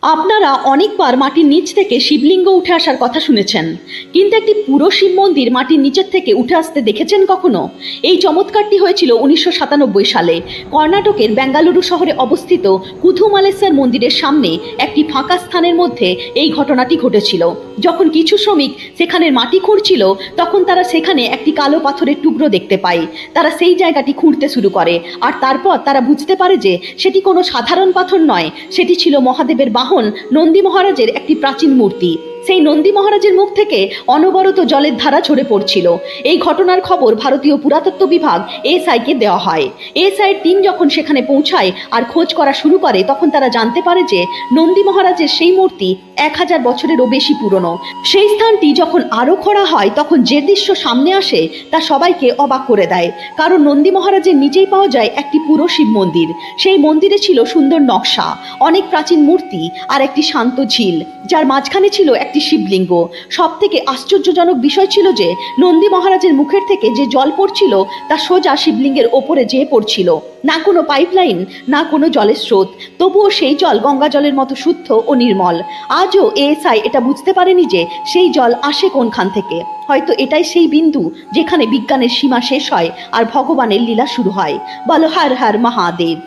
আপনারা অনেকবার মাটির নিচ থেকে শিবলিঙ্গ উঠে আসার কথা শুনেছেন, কিন্তু একটি পুরো শিব মন্দির মাটির নিচের থেকে উঠে আসতে দেখেছেন কখনো? এই চমৎকারটি হয়েছিল 1997 সালে কর্ণাটকের বেঙ্গালুরু শহরে অবস্থিত কুথুমালেশ্বর মন্দিরের সামনে একটি ফাঁকা স্থানের মধ্যে এই ঘটনাটি ঘটেছিল। যখন কিছু শ্রমিক সেখানের মাটি খুঁড়ছিল, তখন তারা সেখানে একটি কালো পাথরের টুকরো দেখতে পায়। তারা সেই জায়গাটি খুঁড়তে শুরু করে, আর তারপর তারা বুঝতে পারে যে সেটি কোনো সাধারণ পাথর নয়, সেটি ছিল মহাদেবের বাহন নন্দী মহারাজের একটি প্রাচীন মূর্তি। সেই নন্দী মহারাজের মুখ থেকে অনবরত জলের ধারা ঝরে পড়ছিল। এই ঘটনার খবর ভারতীয় পুরাতত্ত্ব বিভাগ এসআইকে দেওয়া হয়। এসআইয়ের টিম যখন সেখানে পৌঁছায় আর খোঁজ করা শুরু করে, তখন তারা জানতে পারে যে নন্দী মহারাজের সেই মূর্তি 1000 বছরেরও বেশি পুরনো। সেই স্থানটি যখন আরো খোঁড়া হয়, তখন যে দৃশ্য সামনে আসে তা সবাইকে অবাক করে দেয়। কারণ নন্দী মহারাজের নিচেই পাওয়া যায় একটি পুরো শিব মন্দির। সেই মন্দিরে ছিল সুন্দর নকশা, অনেক প্রাচীন মূর্তি আর একটি শান্ত ঝিল, যার মাঝখানে ছিল একটি শিবলিঙ্গ। সব থেকে আশ্চর্যজনক বিষয় ছিল যে নন্দী মহারাজের মুখের থেকে যে জল পড়ছিল তা সোজা শিবলিঙ্গের ওপরে যেয়ে পড়ছিল। না কোনো পাইপলাইন, না কোনো জলের স্রোত, তবুও সেই জল গঙ্গা জলের মতো শুদ্ধ ও নির্মল। আজও এএসআই এটা বুঝতে পারেনি যে সেই জল আসে কোনখান থেকে। হয়তো এটাই সেই বিন্দু যেখানে বিজ্ঞানের সীমা শেষ হয় আর ভগবানের লীলা শুরু হয়। বলো হর হর মহাদেব।